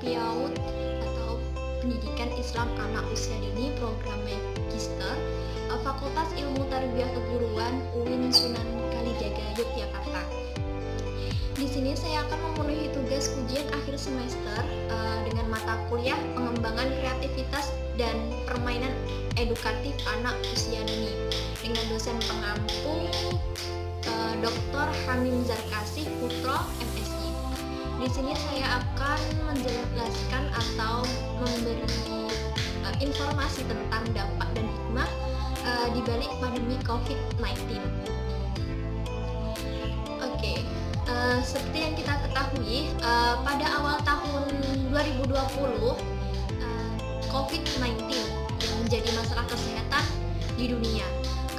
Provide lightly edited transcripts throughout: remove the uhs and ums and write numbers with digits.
PIAUD atau Pendidikan Islam Anak Usia Dini Program Magister Fakultas Ilmu Tarbiyah Keguruan UIN Sunan Kalijaga Yogyakarta. Di sini saya akan memenuhi tugas ujian akhir semester dengan mata kuliah pengembangan kreativitas dan permainan edukatif anak usia dini dengan dosen pengampu Dr. Hamim Zarkasih Putro MSI. Di sini saya akan menjelaskan atau memberi informasi tentang dampak dan hikmah di balik pandemi COVID-19. Seperti yang kita ketahui, pada awal tahun 2020, COVID-19 yang menjadi masalah kesehatan di dunia.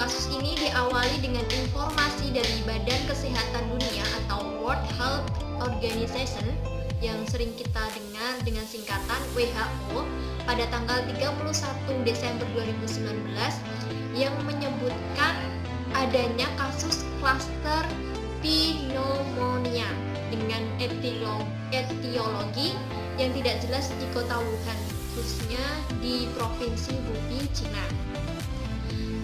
Kasus ini diawali dengan informasi dari Badan Kesehatan Dunia atau World Health Organization yang sering kita dengar dengan singkatan WHO pada tanggal 31 Desember 2019 yang menyebutkan adanya kasus klaster pneumonia dengan etiologi yang tidak jelas di kota Wuhan, khususnya di Provinsi Hubei, Cina.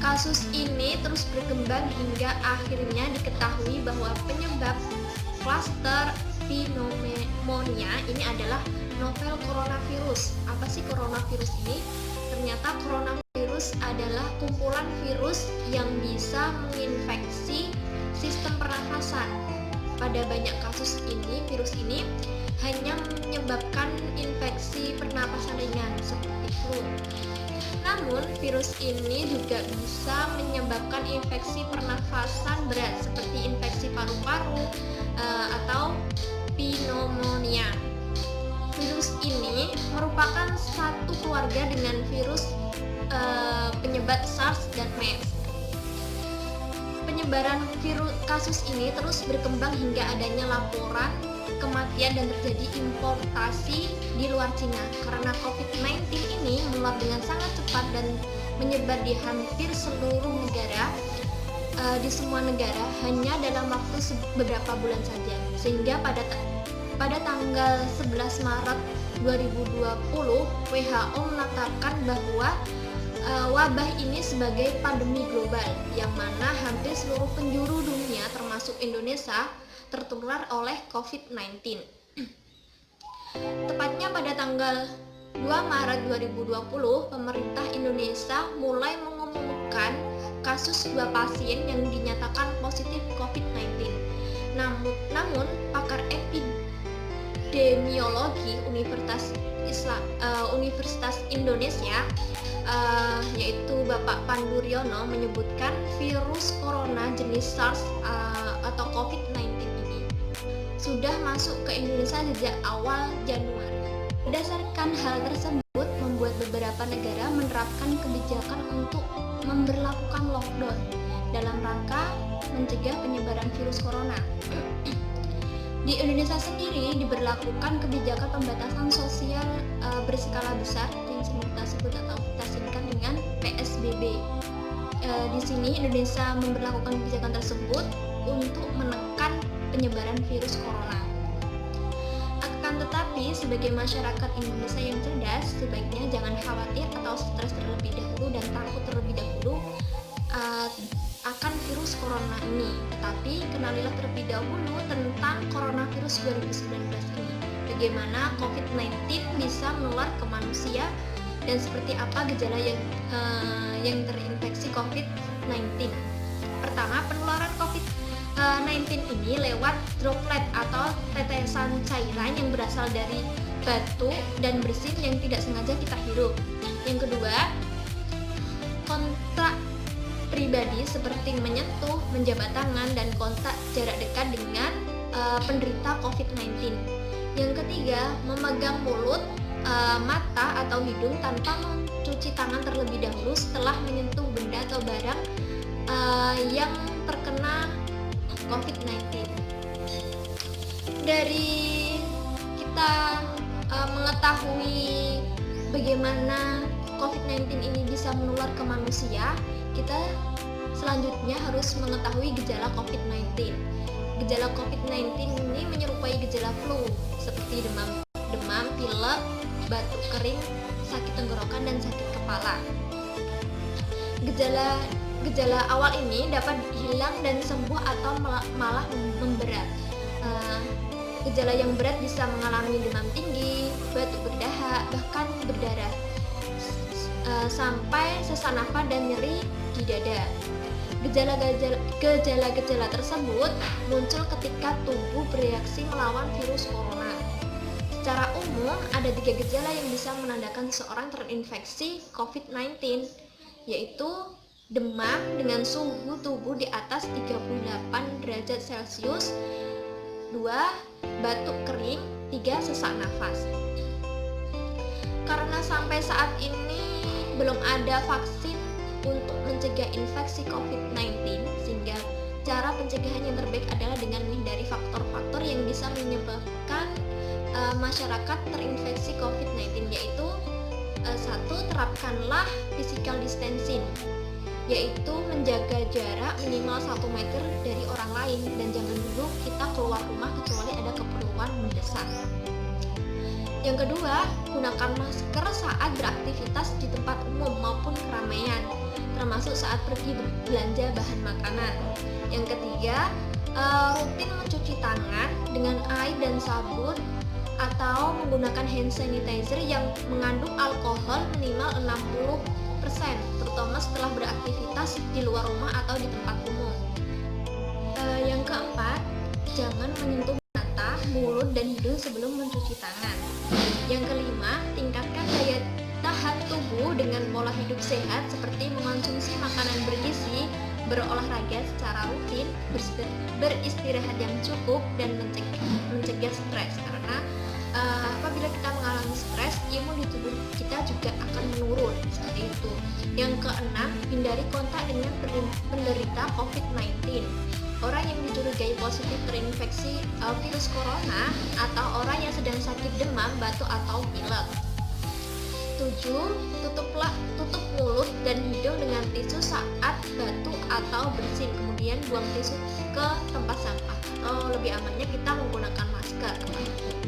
Kasus ini terus berkembang hingga akhirnya diketahui bahwa penyebab klaster pneumonia ini adalah novel coronavirus. Apa sih coronavirus ini? Ternyata coronavirus adalah kumpulan virus yang bisa menginfeksi sistem pernafasan. Pada banyak kasus ini, virus ini hanya menyebabkan infeksi pernapasan ringan seperti flu. Namun, virus ini juga bisa menyebabkan infeksi pernafasan berat seperti infeksi paru-paru atau pneumonia. Virus ini merupakan satu keluarga dengan virus penyebab SARS dan MERS. Penyebaran virus kasus ini terus berkembang hingga adanya laporan kematian dan terjadi importasi di luar Cina karena COVID-19 ini menular dengan sangat cepat dan menyebar di hampir seluruh negara, di semua negara hanya dalam waktu beberapa bulan saja, sehingga pada tanggal 11 Maret 2020 WHO menetapkan bahwa wabah ini sebagai pandemi global yang mana hampir seluruh penjuru dunia termasuk Indonesia tertular oleh COVID-19. Tepatnya pada tanggal 2 Maret 2020, pemerintah Indonesia mulai mengumumkan kasus 2 pasien yang dinyatakan positif COVID-19. Namun pakar epidemiologi Universitas Indonesia yaitu Bapak Pandu Riono menyebutkan virus corona jenis SARS atau COVID-19 ini sudah masuk ke Indonesia sejak awal Januari. Berdasarkan hal tersebut membuat beberapa negara menerapkan kebijakan untuk memberlakukan lockdown dalam rangka mencegah penyebaran virus corona. Di Indonesia sendiri diberlakukan kebijakan pembatasan sosial berskala besar yang sering kita sebut atau kita singkat dengan PSBB. Di sini Indonesia memberlakukan kebijakan tersebut untuk menekan penyebaran virus corona. Akan tetapi sebagai masyarakat Indonesia yang cerdas, sebaiknya jangan khawatir atau stres terlebih dahulu dan takut terlebih dahulu akan virus corona ini, tetapi kenalilah terlebih dahulu tentang coronavirus 2019 ini. Bagaimana COVID-19 bisa menular ke manusia dan seperti apa gejala yang terinfeksi COVID-19. Pertama, penularan COVID-19 ini lewat droplet atau tetesan cairan yang berasal dari batu dan bersin yang tidak sengaja kita hirup. Yang kedua, kontak pribadi seperti menyentuh, menjabat tangan, dan kontak jarak dekat dengan penderita COVID-19. Yang ketiga, memegang mulut, mata, atau hidung tanpa mencuci tangan terlebih dahulu setelah menyentuh benda atau barang yang terkena COVID-19. Dari kita mengetahui bagaimana COVID-19 ini bisa menular ke manusia, kita selanjutnya harus mengetahui gejala COVID-19. Gejala COVID-19 ini menyerupai gejala flu seperti demam, pilek, batuk kering, sakit tenggorokan, dan sakit kepala. Gejala awal ini dapat hilang dan sembuh atau malah memberat. Gejala yang berat bisa mengalami demam tinggi, batuk berdahak, bahkan berdarah, sampai sesak napas dan nyeri di dada. Gejala-gejala tersebut muncul ketika tubuh bereaksi melawan virus corona. Secara umum, ada 3 gejala yang bisa menandakan seseorang terinfeksi COVID-19, yaitu demam dengan suhu tubuh di atas 38 derajat Celcius, 2. Batuk kering, 3. Sesak nafas. Karena sampai saat ini belum ada vaksin untuk mencegah infeksi COVID-19, sehingga cara pencegahan yang terbaik adalah dengan menghindari faktor-faktor yang bisa menyebabkan masyarakat terinfeksi COVID-19, yaitu 1. Terapkanlah physical distancing, yaitu menjaga jarak minimal 1 meter dari orang lain, dan jangan dulu kita keluar rumah kecuali ada keperluan mendesak. Yang kedua, gunakan masker saat beraktivitas di tempat umum maupun keramaian, termasuk saat pergi belanja bahan makanan. Yang ketiga, rutin mencuci tangan dengan air dan sabun atau menggunakan hand sanitizer yang mengandung alkohol minimal 60%, terutama setelah beraktivitas di luar rumah atau di tempat umum. Yang keempat, jangan menyentuh mata, mulut, dan hidung sebelum mencuci tangan. Yang kelima, tingkatkan daya tahan tubuh dengan pola hidup sehat seperti mengonsumsi makanan bergizi, berolahraga secara rutin, beristirahat yang cukup, dan mencegah stres. Karena apabila kita mengalami stres, imun di tubuh kita juga akan menurun, seperti itu. Yang keenam, hindari kontak dengan penderita COVID-19. Orang yang dicurigai positif terinfeksi virus corona atau orang yang sedang sakit demam, batuk, atau pilek. 7. Tutup mulut dan hidung dengan tisu saat batuk atau bersin, kemudian buang tisu ke tempat sampah. Atau lebih amannya kita menggunakan masker,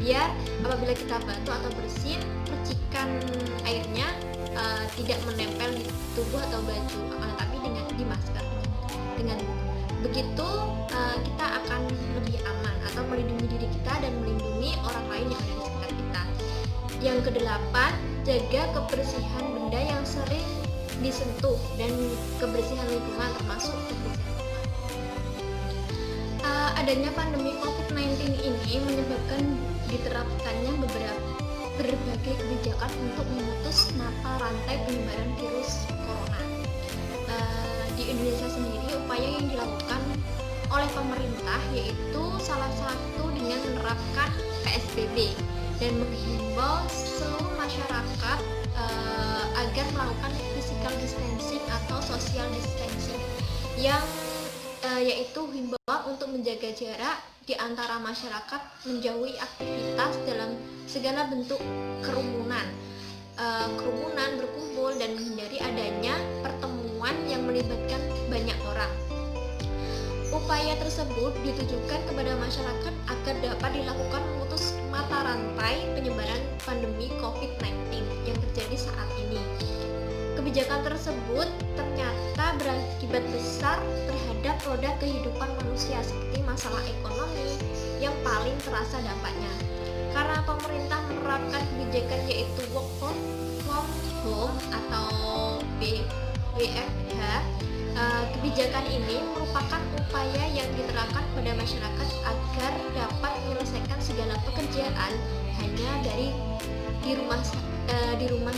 biar apabila kita batuk atau bersin, percikan airnya tidak menempel di tubuh atau baju, tapi di masker. Dengan begitu kita akan lebih aman atau melindungi diri kita dan melindungi orang lain yang ada di sekitar kita. Yang kedelapan, jaga kebersihan benda yang sering disentuh dan kebersihan lingkungan, termasuk kebersihan rumah. Adanya pandemi COVID-19 ini menyebabkan diterapkannya berbagai kebijakan untuk memutus mata rantai penyebaran virus corona. Di Indonesia sendiri, upaya yang dilakukan oleh pemerintah yaitu salah satu dengan menerapkan PSBB dan menghimbau seluruh masyarakat agar melakukan physical distancing atau social distancing, yang yaitu himbauan untuk menjaga jarak di antara masyarakat, menjauhi aktivitas dalam segala bentuk kerumunan, berkumpul, dan menghindari adanya pertemuan yang melibatkan banyak orang. Upaya tersebut ditujukan kepada masyarakat agar dapat dilakukan memutus mata rantai penyebaran pandemi COVID-19 yang terjadi saat ini. Kebijakan tersebut ternyata berakibat besar terhadap roda kehidupan manusia, seperti masalah ekonomi yang paling terasa dampaknya. Karena pemerintah menerapkan kebijakan yaitu work from home atau WFH, kebijakan ini merupakan upaya yang diterapkan pada masyarakat agar dapat menyelesaikan segala pekerjaan hanya di rumah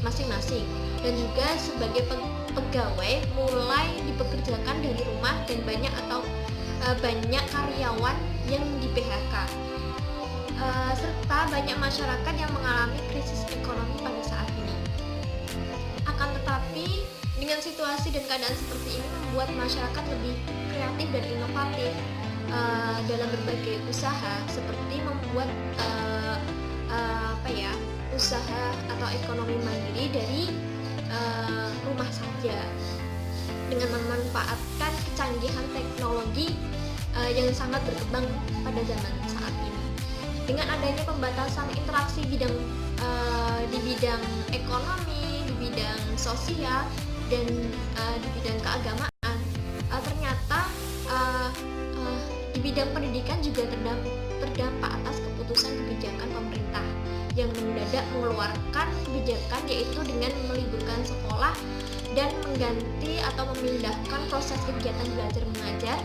masing-masing, dan juga sebagai pegawai mulai dipekerjakan dari rumah, dan banyak karyawan yang di PHK, serta banyak masyarakat yang mengalami krisis ekonomi pada saat ini. Akan tetapi, dengan situasi dan keadaan seperti ini membuat masyarakat lebih kreatif dan inovatif dalam berbagai usaha, seperti membuat usaha atau ekonomi mandiri dari rumah saja, dengan memanfaatkan kecanggihan teknologi yang sangat berkembang pada zaman saat ini. Dengan adanya pembatasan interaksi bidang ekonomi, di bidang sosial, dan di bidang keagamaan. Ternyata di bidang pendidikan juga terdampak atas keputusan kebijakan pemerintah yang mendadak mengeluarkan kebijakan, yaitu dengan meliburkan sekolah dan mengganti atau memindahkan proses kegiatan belajar mengajar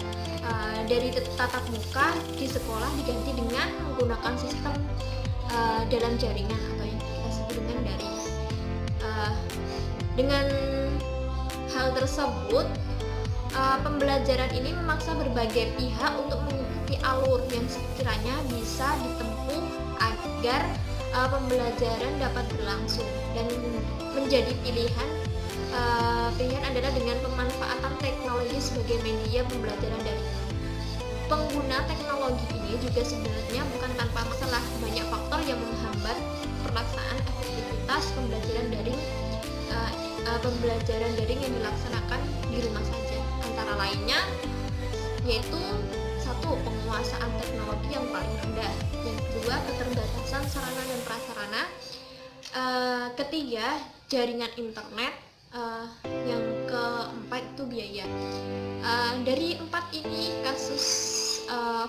dari tatap muka di sekolah diganti dengan menggunakan sistem dalam jaringan atau yang kita sebut dengan daring. Dengan hal tersebut, pembelajaran ini memaksa berbagai pihak untuk mengikuti alur yang sekiranya bisa ditempuh agar pembelajaran dapat berlangsung, dan menjadi pilihan adalah dengan pemanfaatan teknologi sebagai media pembelajaran daring. Pengguna teknologi ini juga sebenarnya bukan tanpa masalah. Banyak faktor yang menghambat pelaksanaan aktivitas pembelajaran daring yang dilaksanakan di rumah saja. Antara lainnya yaitu satu, penguasaan teknologi yang paling rendah. Yang kedua, keterbatasan sarana dan prasarana. Ketiga, jaringan internet. Yang keempat itu biaya. Dari empat ini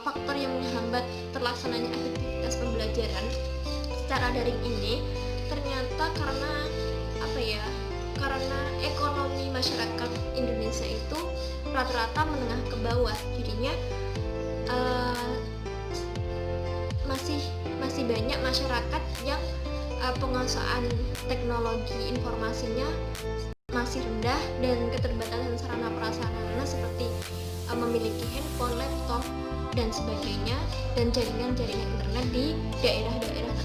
faktor yang menghambat terlaksananya aktivitas pembelajaran secara daring ini ternyata karena ekonomi masyarakat Indonesia itu rata-rata menengah ke bawah, jadinya masih banyak masyarakat yang penguasaan teknologi informasinya masih rendah, dan keterbatasan sarana prasarana seperti memiliki handphone, laptop, dan sebagainya, dan jaringan-jaringan internet di daerah-daerah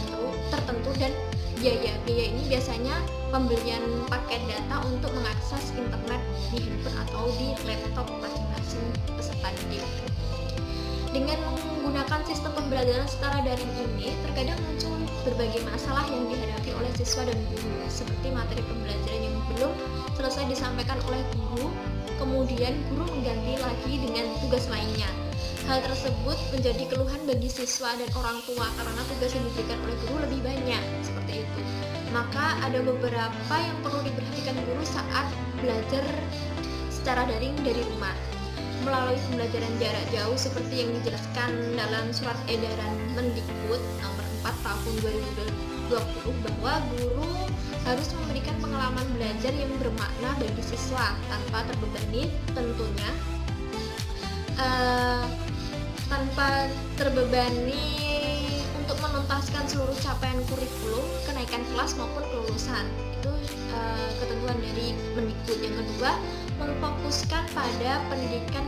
tertentu, dan biaya ini biasanya pembelian paket data untuk mengakses internet di handphone atau di laptop masing-masing peserta didik. Dengan menggunakan sistem pembelajaran secara daring ini, terkadang muncul berbagai masalah yang dihadapi oleh siswa dan guru, seperti materi pembelajaran yang belum selesai disampaikan oleh guru, kemudian guru mengganti lagi dengan tugas lainnya. Hal tersebut menjadi keluhan bagi siswa dan orang tua karena tugas yang diberikan oleh guru lebih banyak, seperti itu. Maka ada beberapa yang perlu diperhatikan guru saat belajar secara daring dari rumah. Melalui pembelajaran jarak jauh seperti yang dijelaskan dalam surat edaran Mendikbud nomor 4 tahun 2020, bahwa guru harus memberikan pengalaman belajar yang bermakna bagi siswa tanpa terbebani, tentunya tanpa terbebani untuk menuntaskan seluruh capaian kurikulum, kenaikan kelas maupun kelulusan. Itu ketentuan dari Mendikbud. Yang kedua, memfokuskan pada pendidikan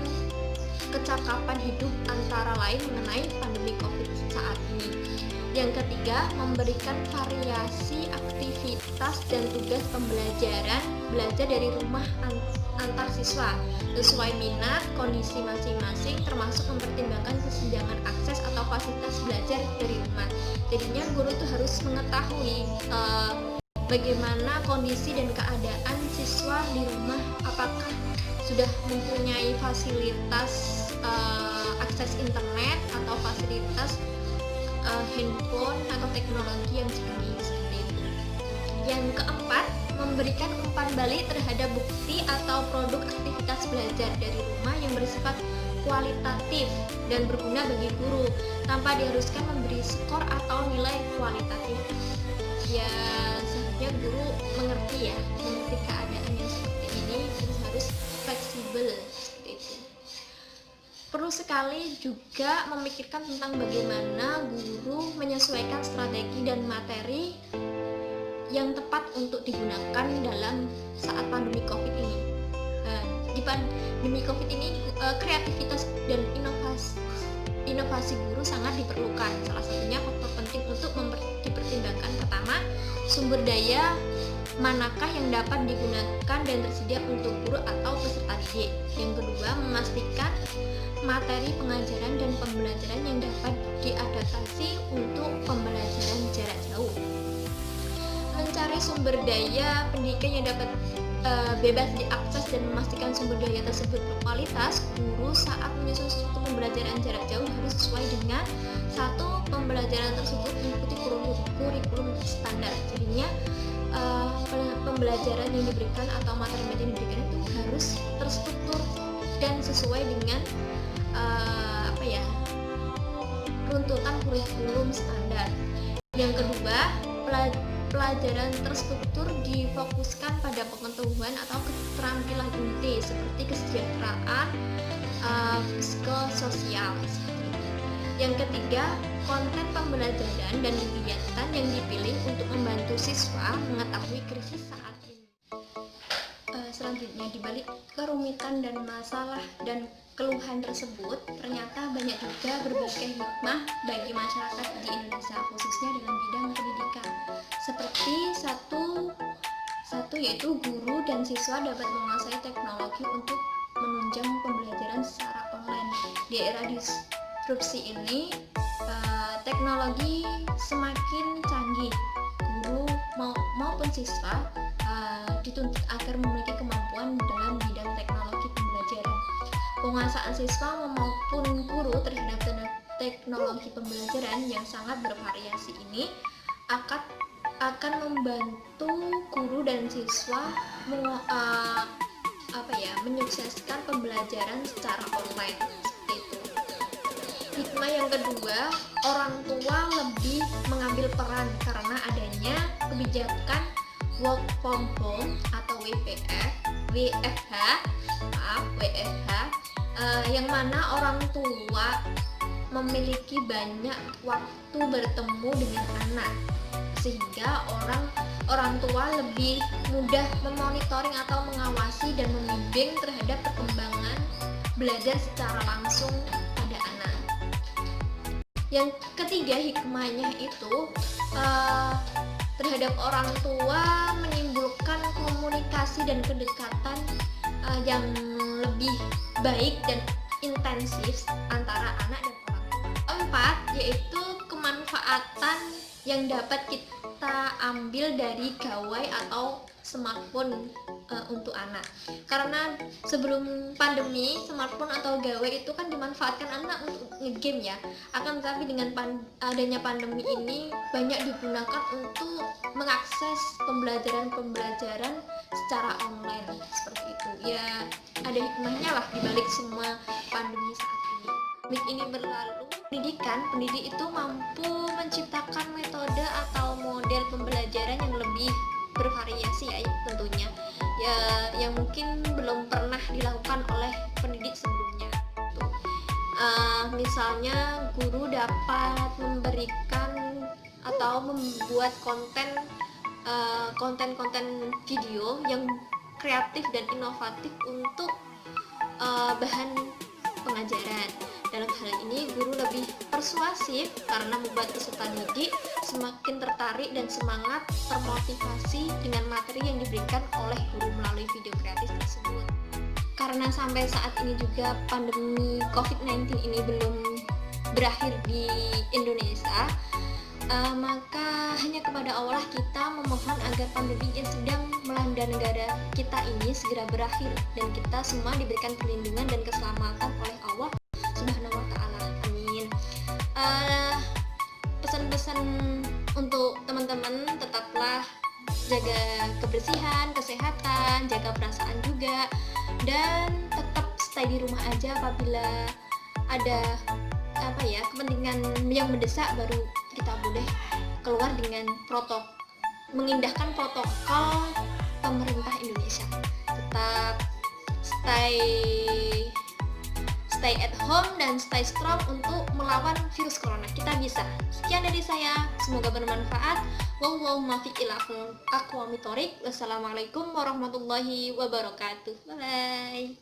kecakapan hidup, antara lain mengenai pandemi COVID saat ini. Yang ketiga, memberikan variasi aktivitas dan tugas pembelajaran belajar dari rumah antar siswa sesuai minat, kondisi masing-masing, termasuk mempertimbangkan kesenjangan akses atau fasilitas belajar dari rumah. Jadinya guru itu harus mengetahui bagaimana kondisi dan keadaan siswa di rumah, apakah sudah mempunyai fasilitas akses internet atau fasilitas handphone atau teknologi yang canggih, seperti itu. Yang keempat, memberikan umpan balik terhadap bukti atau produk aktivitas belajar dari rumah yang bersifat kualitatif dan berguna bagi guru tanpa diharuskan memberi skor atau nilai kualitatif. Ya, seharusnya guru mengerti keadaan yang seperti ini, jadi harus fleksibel, seperti itu. Perlu sekali juga memikirkan tentang bagaimana guru menyesuaikan strategi dan materi yang tepat untuk digunakan dalam saat pandemi COVID ini. Di pandemi COVID ini, kreativitas dan inovasi guru sangat diperlukan. Salah satunya faktor penting untuk dipertimbangkan, pertama, sumber daya manakah yang dapat digunakan dan tersedia untuk guru atau peserta didik. Yang kedua, memastikan materi pengajaran dan pembelajaran yang dapat diadaptasi untuk pembelajaran jarak jauh. Mencari sumber daya pendidikan yang dapat bebas diakses dan memastikan sumber daya tersebut berkualitas. Guru saat menyusun sistem pembelajaran jarak jauh harus sesuai dengan satu, pembelajaran tersebut mengikuti kurikulum standar. Jadinya pembelajaran yang diberikan atau materi yang diberikan itu harus terstruktur dan sesuai dengan runtutan kurikulum standar. Yang kedua, pelajaran terstruktur difokuskan pada pengetahuan atau keterampilan inti seperti kesejahteraan, psikososial. Yang ketiga, konten pembelajaran dan kegiatan yang dipilih untuk membantu siswa mengetahui krisis saat ini. Selanjutnya, dibalik kerumitan dan masalah dan keluhan tersebut, ternyata banyak juga berbagai hikmah bagi masyarakat di Indonesia, khususnya dalam bidang pendidikan. Seperti satu yaitu guru dan siswa dapat menguasai teknologi untuk menunjang pembelajaran secara online. Di era disrupsi ini, teknologi semakin canggih. Guru maupun siswa dituntut agar memiliki kemampuan dalam bidang teknologi pembelajaran. Penguasaan siswa maupun guru terhadap teknologi pembelajaran yang sangat bervariasi ini akan membantu guru dan siswa menyukseskan pembelajaran secara online. Seperti itu. Hikmah yang kedua, orang tua lebih mengambil peran karena adanya kebijakan work from home atau WFH, yang mana orang tua memiliki banyak waktu bertemu dengan anak, sehingga orang tua lebih mudah memonitoring atau mengawasi dan membimbing terhadap perkembangan belajar secara langsung pada anak. Yang ketiga, hikmahnya itu terhadap orang tua menimbulkan komunikasi dan kedekatan yang lebih baik dan intensif antara anak dan orang tua. Keempat, yaitu kemanfaatan yang dapat kita ambil dari gawai atau smartphone untuk anak. Karena sebelum pandemi, smartphone atau gawai itu kan dimanfaatkan anak untuk ngegame ya. Akan tetapi dengan adanya pandemi ini banyak digunakan untuk mengakses pembelajaran secara online seperti itu. Ya, ada hikmahnya lah dibalik semua pandemi saat ini. Pandemi ini berlalu, pendidik itu mampu menciptakan metode atau model pembelajaran yang lebih bervariasi ya tentunya. Ya, yang mungkin belum pernah dilakukan oleh pendidik sebelumnya. Misalnya guru dapat memberikan atau membuat konten video yang kreatif dan inovatif untuk bahan pengajaran. Dalam hal ini guru lebih persuasif karena membuat peserta didik semakin tertarik dan semangat termotivasi dengan materi yang diberikan oleh guru melalui video kreatif tersebut. Karena sampai saat ini juga pandemi COVID-19 ini belum berakhir di Indonesia, maka hanya kepada Allah kita memohon agar pandemi yang sedang melanda negara kita ini segera berakhir dan kita semua diberikan perlindungan dan keselamatan oleh Allah Subhanahu wa Ta'ala. Amin. Pesan-pesan untuk teman-teman, tetaplah jaga kebersihan, kesehatan, jaga perasaan juga, dan tetap stay di rumah aja. Apabila ada kepentingan yang mendesak, baru kita boleh keluar dengan mengindahkan protokol pemerintah Indonesia. Tetap stay at home dan stay strong untuk melawan virus corona. Kita bisa. Sekian dari saya, semoga bermanfaat. Wallahu muwaffiq ila aqwamit thoriq. Wassalamualaikum warahmatullahi wabarakatuh. Bye.